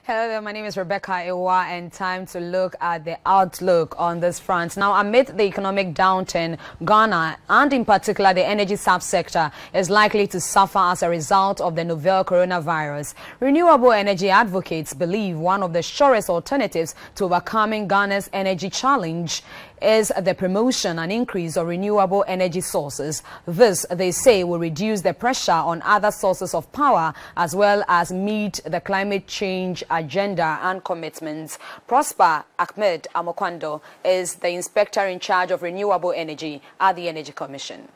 Hello there, my name is Rebekah Awuah, and time to look at the outlook on this front. Now, amid the economic downturn, Ghana, and in particular the energy subsector, is likely to suffer as a result of the novel coronavirus. Renewable energy advocates believe one of the surest alternatives to overcoming Ghana's energy challenge is the promotion and increase of renewable energy sources. This, they say, will reduce the pressure on other sources of power as well as meet the climate change agenda and commitments. Prosper Ahmed Amokwando is the inspector in charge of renewable energy at the Energy Commission.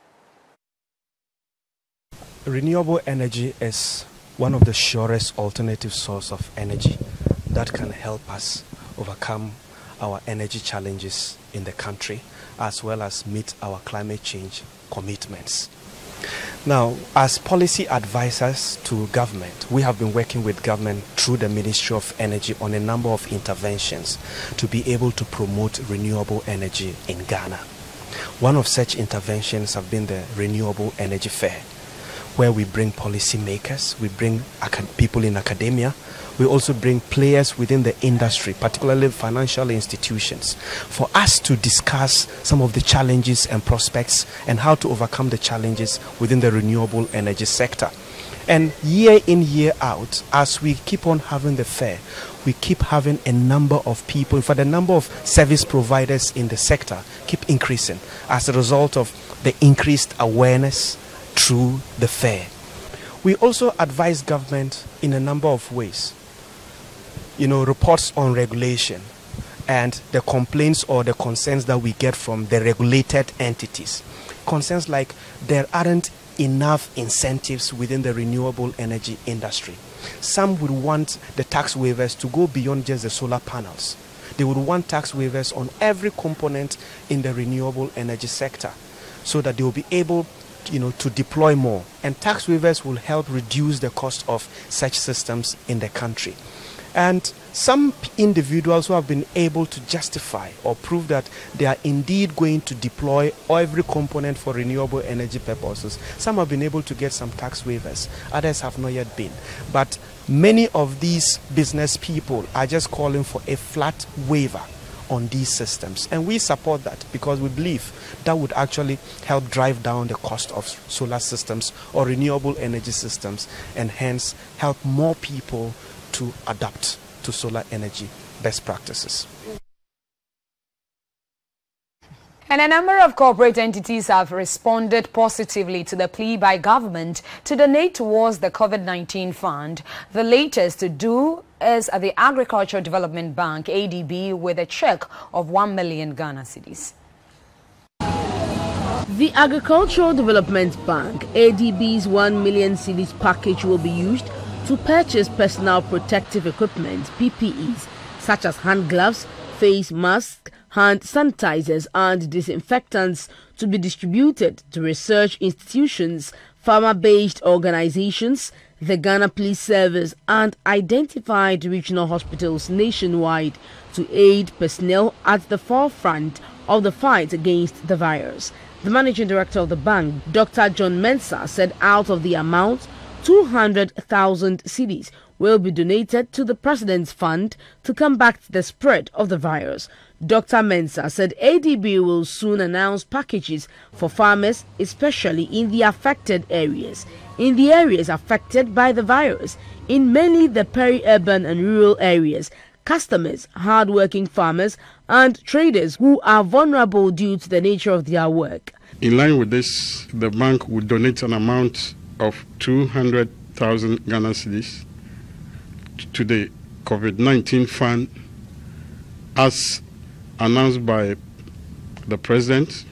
Renewable energy is one of the surest alternative sources of energy that can help us overcome our energy challenges in the country as well as meet our climate change commitments. Now, as policy advisors to government, we have been working with government through the Ministry of Energy on a number of interventions to be able to promote renewable energy in Ghana. One of such interventions have been the Renewable Energy Fair, where we bring policymakers, we bring people in academia, we also bring players within the industry, particularly financial institutions, for us to discuss some of the challenges and prospects and how to overcome the challenges within the renewable energy sector. And year in, year out, as we keep on having the fair, we keep having a number of people, in fact, the number of service providers in the sector keep increasing as a result of the increased awareness through the fair. We also advise government in a number of ways. Reports on regulation and the complaints or the concerns that we get from the regulated entities. Concerns like there aren't enough incentives within the renewable energy industry. Some would want the tax waivers to go beyond just the solar panels. They would want tax waivers on every component in the renewable energy sector so that they will be able to deploy more. And tax waivers will help reduce the cost of such systems in the country. And some individuals who have been able to justify or prove that they are indeed going to deploy every component for renewable energy purposes, some have been able to get some tax waivers, others have not yet been. But many of these business people are just calling for a flat waiver on these systems, and we support that because we believe that would actually help drive down the cost of solar systems or renewable energy systems, and hence help more people to adapt to solar energy best practices. And a number of corporate entities have responded positively to the plea by government to donate towards the COVID-19 fund. The latest to do is at the Agricultural Development Bank, ADB, with a check of 1 million Ghana cedis. The Agricultural Development Bank, ADB's 1 million cedis package will be used to purchase personal protective equipment, PPEs, such as hand gloves, face masks, hand sanitizers and disinfectants, to be distributed to research institutions, pharma-based organizations, the Ghana Police Service and identified regional hospitals nationwide to aid personnel at the forefront of the fight against the virus. The managing director of the bank, Dr. John Mensah, said out of the amount, 200,000 cedis will be donated to the President's Fund to combat the spread of the virus. Dr. Mensah said ADB will soon announce packages for farmers, especially in the affected areas. In the areas affected by the virus, in mainly the peri-urban and rural areas, customers, hard-working farmers and traders who are vulnerable due to the nature of their work. In line with this, the bank will donate an amount of 200,000 Ghana cedis to the COVID-19 fund as announced by the President,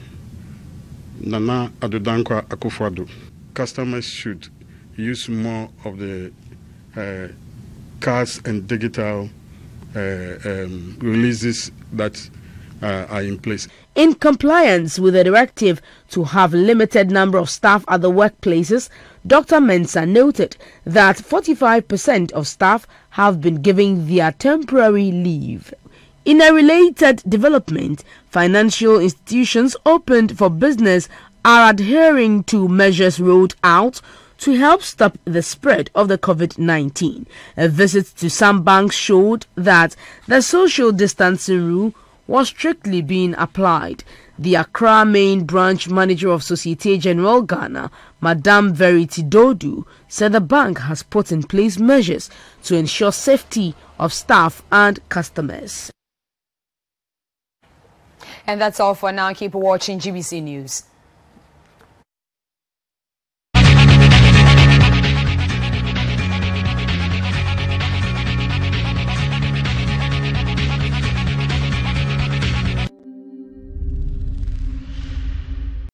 Nana Addo Dankwa Akufo-Addo. Customers should use more of the cards and digital releases that are in place. In compliance with the directive to have limited number of staff at the workplaces, Dr. Mensah noted that 45% of staff have been given their temporary leave. In a related development, financial institutions opened for business are adhering to measures rolled out to help stop the spread of the COVID-19. A visit to some banks showed that the social distancing rule was strictly being applied. The Accra main branch manager of Societe Generale Ghana, Madame Verity Dodu, said the bank has put in place measures to ensure safety of staff and customers. And that's all for now. Keep watching GBC News.